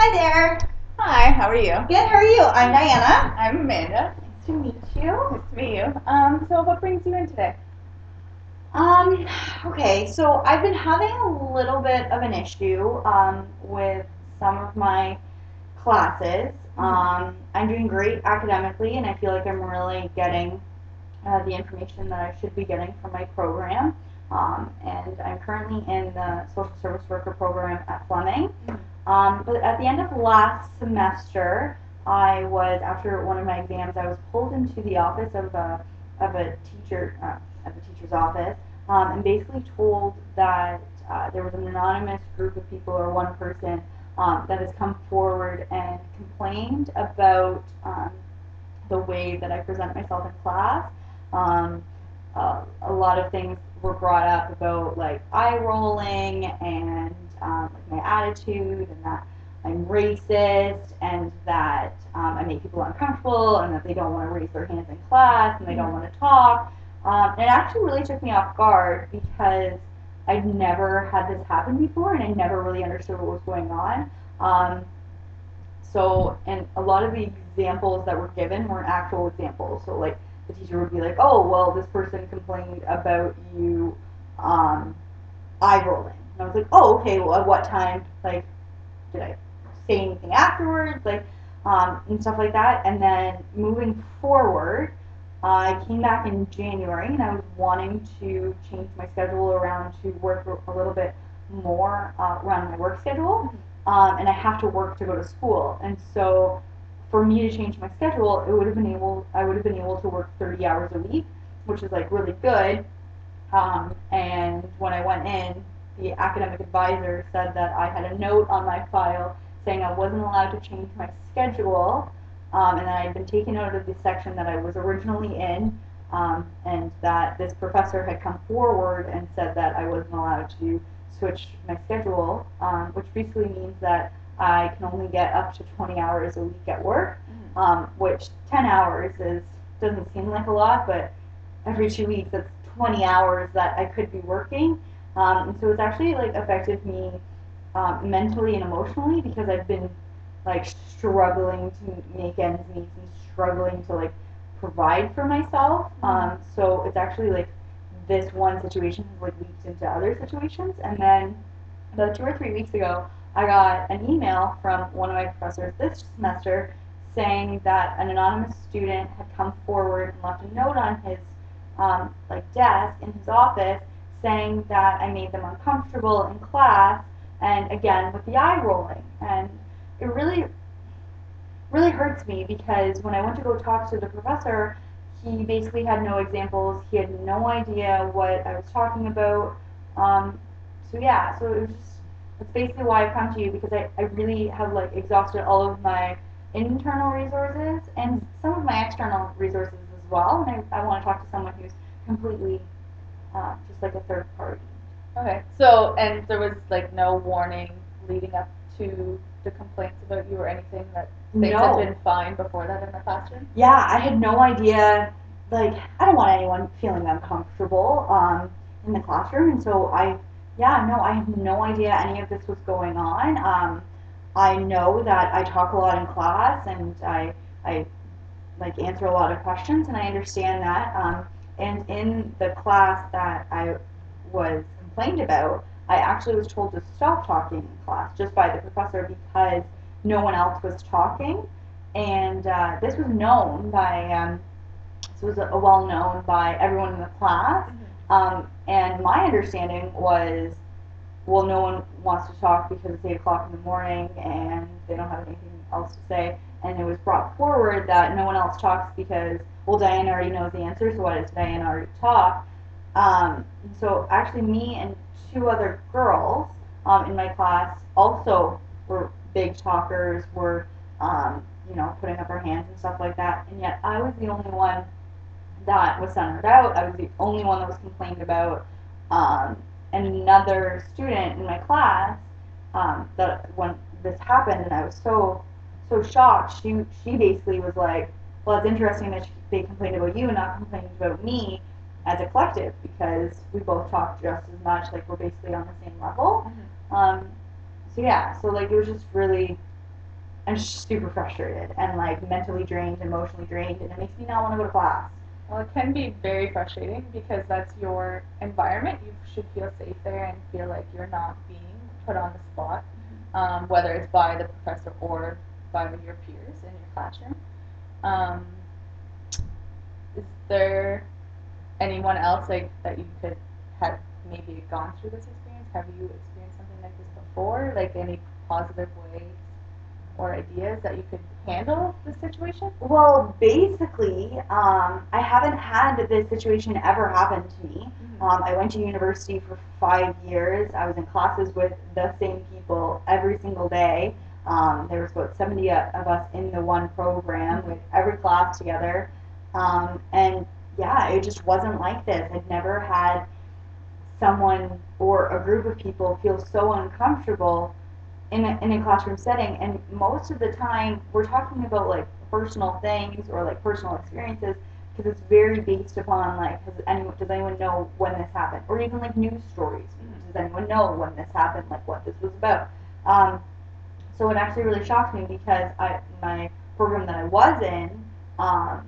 Hi there. Hi, how are you? Good, how are you? I'm Diana. I'm Amanda. Nice to meet you. Nice to meet you. So what brings you in today? Um, okay, so I've been having a little bit of an issue with some of my classes. I'm doing great academically, and I feel like I'm really getting the information that I should be getting from my program. And I'm currently in the social service worker program at Fleming. But at the end of last semester, after one of my exams, I was pulled into the office of a teacher, at the teacher's office, and basically told that there was an anonymous group of people or one person that has come forward and complained about the way that I present myself in class. Um, a lot of things were brought up about like eye rolling and like my attitude and that I'm racist and that I make people uncomfortable and that they don't want to raise their hands in class and they don't want to talk. And it actually really took me off guard because I'd never had this happen before and I never really understood what was going on. Um, and a lot of the examples that were given weren't actual examples. So, like, the teacher would be like, oh, well, this person complained about you um, eye rolling. And I was like, oh, okay, well, at what time, like, did I say anything afterwards? Like, and stuff like that. And then moving forward, I came back in January and I was wanting to change my schedule around to work a little bit more around my work schedule. And I have to work to go to school. And so for me to change my schedule, I would have been able to work 30 hours a week, which is like really good. And when I went in, the academic advisor said that I had a note on my file saying I wasn't allowed to change my schedule, and that I had been taken out of the section that I was originally in, and that this professor had come forward and said that I wasn't allowed to switch my schedule, which basically means that I can only get up to 20 hours a week at work, which 10 hours doesn't seem like a lot, but every 2 weeks that's 20 hours that I could be working. And so it's actually like affected me mentally and emotionally because I've been like struggling to make ends meet and struggling to like provide for myself. So it's actually like this one situation has like leaked into other situations. And then about 2 or 3 weeks ago, I got an email from one of my professors this semester saying that an anonymous student had come forward and left a note on his like desk in his office saying that I made them uncomfortable in class, and again with the eye rolling. And it really hurts me because when I went to go talk to the professor, he basically had no examples. He had no idea what I was talking about. Um, so yeah, so it was just that's basically why I've come to you because I really have like exhausted all of my internal resources and some of my external resources as well. And I want to talk to someone who's completely just like a third party. Okay. So, and there was like no warning leading up to the complaints about you or anything that things had been No. fine before that in the classroom? Yeah, I had no idea. Like, I don't want anyone feeling uncomfortable in the classroom, and so yeah, no, I had no idea any of this was going on. I know that I talk a lot in class, and I like answer a lot of questions, and I understand that. And in the class that I was complained about, I actually was told to stop talking in class just by the professor because no one else was talking, and this was known by this was a well known by everyone in the class. And my understanding was, well, no one wants to talk because it's 8 o'clock in the morning and they don't have anything else to say. And it was brought forward that no one else talks because, well, Diana already knows the answer, so why does Diana already talk? So actually, me and two other girls in my class also were big talkers, were putting up our hands and stuff like that. And yet I was the only one that was centered out. I was the only one that was complained about. And another student in my class, that when this happened, and I was so shocked. She basically was like, "Well, it's interesting that they complained about you and not complained about me as a collective because we both talk just as much. Like we're basically on the same level." So yeah, so like it was just really I'm super frustrated and like mentally drained, emotionally drained, and it makes me not want to go to class. Well, it can be very frustrating because that's your environment. You should feel safe there and feel like you're not being put on the spot, whether it's by the professor or by your peers in your classroom. Um, is there anyone else like that you could have maybe gone through this experience? Have you experienced something like this before? Like any positive ways or ideas that you could handle the situation? Well, basically, I haven't had this situation ever happen to me. I went to university for 5 years. I was in classes with the same people every single day. There was about 70 of us in the one program with every class together. And yeah, it just wasn't like this. I'd never had someone or a group of people feel so uncomfortable in a classroom setting. And most of the time, we're talking about like personal things or like personal experiences because it's very based upon like does anyone know when this happened, or even like news stories. Does anyone know when this happened, like what this was about? Um, so it actually really shocked me because my program that I was in um,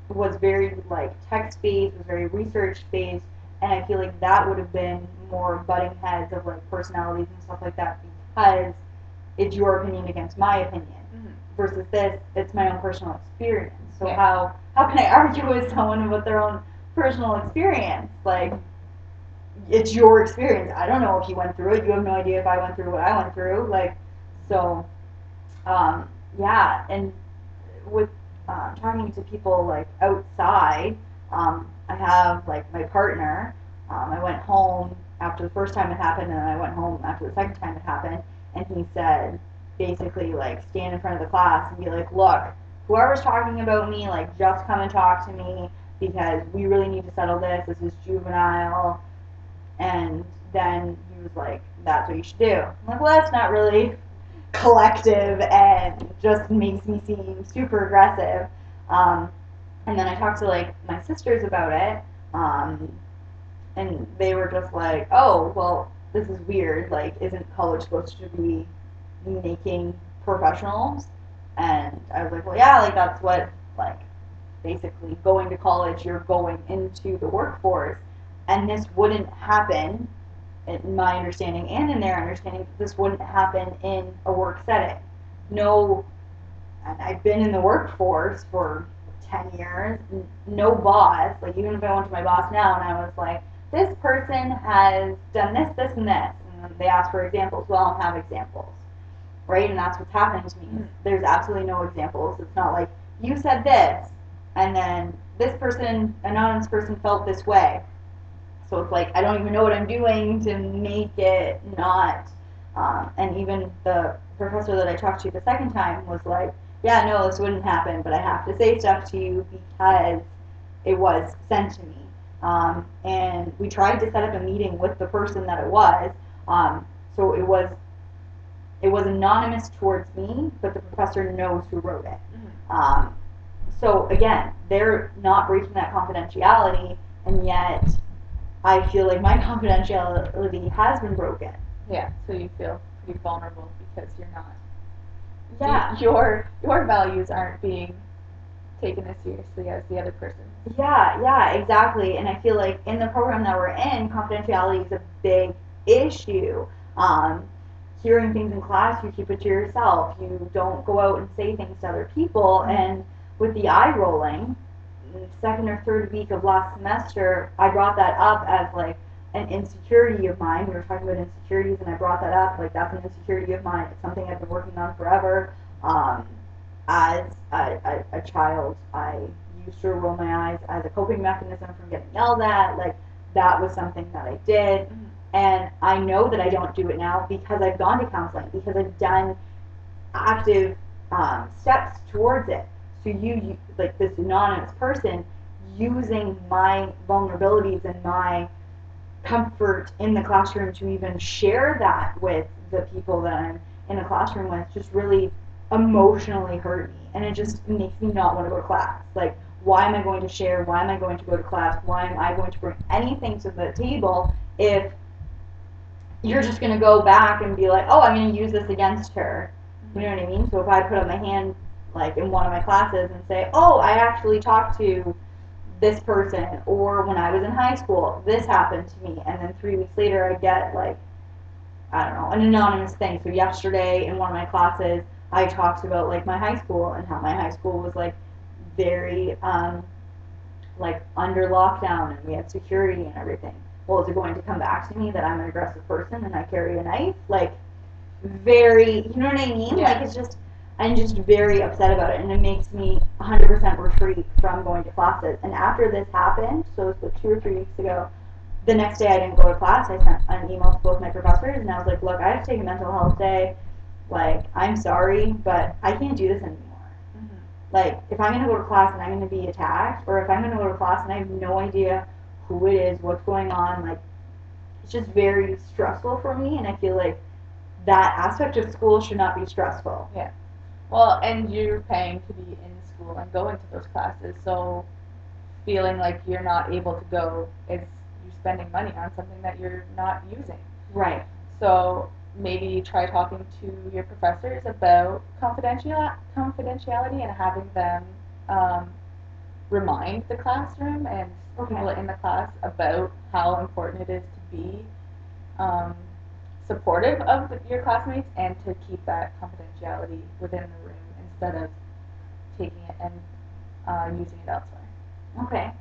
was very like text based, was very research based, and I feel like that would have been more butting heads of like personalities and stuff like that because it's your opinion against my opinion. Versus this, it's my own personal experience. So Yeah. how can I argue with someone about their own personal experience? Like it's your experience. I don't know if you went through it. You have no idea if I went through what I went through. Like so, yeah, and with talking to people like outside, I have like my partner. I went home after the first time it happened, and I went home after the second time it happened. And he said, basically, like stand in front of the class and be like, look, whoever's talking about me, like just come and talk to me because we really need to settle this. This is juvenile. And then he was like, that's what you should do. I'm like, well, that's not really collective and just makes me seem super aggressive. Um, and then I talked to like my sisters about it, um, and they were just like, "Oh, well, this is weird. Like, isn't college supposed to be making professionals?" And I was like, "Well, yeah, like that's what like basically going to college. You're going into the workforce, and this wouldn't happen." In my understanding and in their understanding, this wouldn't happen in a work setting. No, and I've been in the workforce for 10 years, no boss, like even if I went to my boss now and I was like, this person has done this, this, and this, and they ask for examples, well, I don't have examples, right? And that's what's happened to me. There's absolutely no examples. It's not like, you said this, and then this person, anonymous person, felt this way. So it's like I don't even know what I'm doing to make it not. And even the professor that I talked to the second time was like, "Yeah, no, this wouldn't happen, but I have to say stuff to you because it was sent to me." And we tried to set up a meeting with the person that it was. So it was anonymous towards me, but the professor knows who wrote it. So again, they're not breaching that confidentiality, and yet I feel like my confidentiality has been broken. Yeah, so you feel pretty vulnerable because you're not. Yeah. Your values aren't being taken as seriously as the other person. Yeah, yeah, exactly. And I feel like in the program that we're in, confidentiality is a big issue. Um, Hearing things in class, you keep it to yourself. You don't go out and say things to other people. And with the eye rolling, second or third week of last semester, I brought that up as like an insecurity of mine. We were talking about insecurities, and I brought that up like that's an insecurity of mine. It's something I've been working on forever. Um, as a child, I used to roll my eyes as a coping mechanism from getting yelled at. Like that was something that I did, and I know that I don't do it now because I've gone to counseling, because I've done active steps towards it. So you like this anonymous person using my vulnerabilities and my comfort in the classroom to even share that with the people that I'm in the classroom with just really emotionally hurt me, and it just makes me not want to go to class. Like, why am I going to share? Why am I going to go to class? Why am I going to bring anything to the table if you're just going to go back and be like, oh, I'm going to use this against her? You know what I mean? So if I put up my hand like in one of my classes and say, "Oh, I actually talked to this person," or when I was in high school, this happened to me, and then 3 weeks later, I get like I don't know an anonymous thing. So yesterday in one of my classes, I talked about like my high school and how my high school was like very like under lockdown and we had security and everything. Well, is it going to come back to me that I'm an aggressive person and I carry a knife? Like very, you know what I mean? Yeah. Like it's just, I'm just very upset about it, and it makes me 100% retreat from going to classes. And after this happened, so it was like 2 or 3 weeks ago, the next day I didn't go to class. I sent an email to both my professors, and I was like, look, I have to take a mental health day. Like, I'm sorry, but I can't do this anymore. Mm-hmm. Like, if I'm gonna go to class and I'm gonna be attacked, or if I'm gonna go to class and I have no idea who it is, what's going on, like, it's just very stressful for me, and I feel like that aspect of school should not be stressful. Yeah. Well, and you're paying to be in school and going to those classes, so feeling like you're not able to go is you're spending money on something that you're not using. Right. So maybe try talking to your professors about confidentiality and having them um, remind the classroom and people Okay. in the class about how important it is to be um, supportive of your classmates and to keep that confidentiality within the room instead of taking it and using it elsewhere. Okay.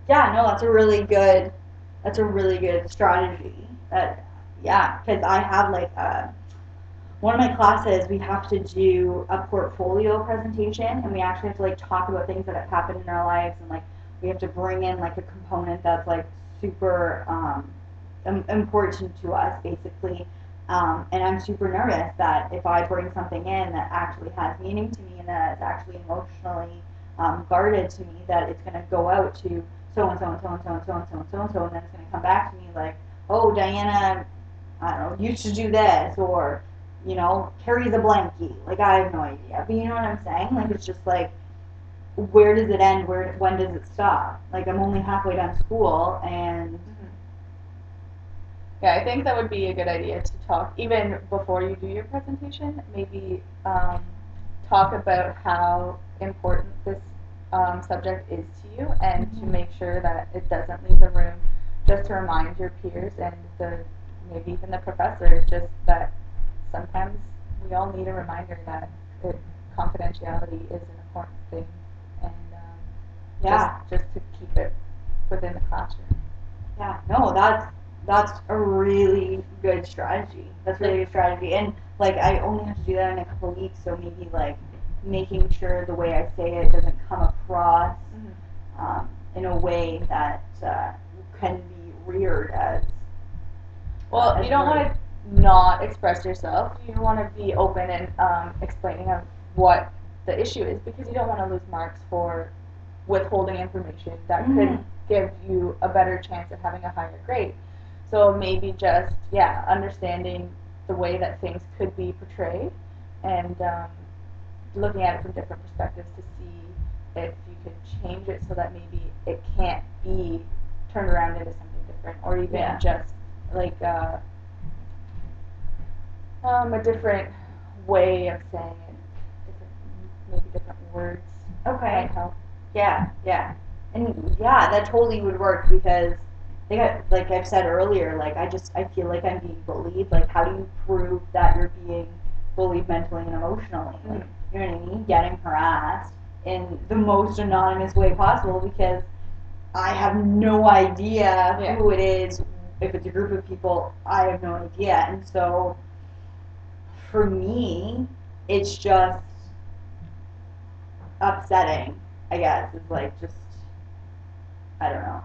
Yeah, no, that's a really good strategy. That, yeah, because I have like one of my classes, we have to do a portfolio presentation, and we actually have to like talk about things that have happened in our lives, and like we have to bring in like a component that's like super important to us, basically. And I'm super nervous that if I bring something in that actually has meaning to me and that is actually emotionally guarded to me, that it's going to go out to so and so and so and so and so and so and so and so, and then it's going to come back to me like, oh, Diana, I don't know, used to do this, or carry the blankie. Like I have no idea, but you know what I'm saying? Like it's just like, where does it end? When does it stop? Like I'm only halfway done school, and Mm-hmm. Yeah, I think that would be a good idea to talk even before you do your presentation. Maybe talk about how important this subject is to you, and to mm-hmm. make sure that it doesn't leave the room. Just to remind your peers and maybe even the professor, just that sometimes we all need a reminder that it, confidentiality is an important thing, and Yeah, just to keep it within the classroom. yeah. No, that's a really good strategy. That's a really Like, good strategy, and like I only have to do that in a couple of weeks, so maybe like making sure the way I say it doesn't come across mm-hmm. in a way that can be reared Well, you as don't rude. want to not express yourself. You want to be open and explaining of what the issue is, because you don't want to lose marks for withholding information that could Mm-hmm. give you a better chance of having a higher grade. So maybe just, yeah, understanding the way that things could be portrayed, and looking at it from different perspectives to see if you could change it so that maybe it can't be turned around into something different, or even Yeah. just like a different way of saying it, different, maybe different words Okay. might help. Yeah, yeah. And yeah, that totally would work because like I've said earlier, like I feel like I'm being bullied. Like how do you prove that you're being bullied mentally and emotionally? Like, Mm-hmm. you know what I mean? Getting harassed in the most anonymous way possible because I have no idea Yeah. who it is. If it's a group of people, I have no idea. And so for me, it's just upsetting, I guess, is like just I don't know.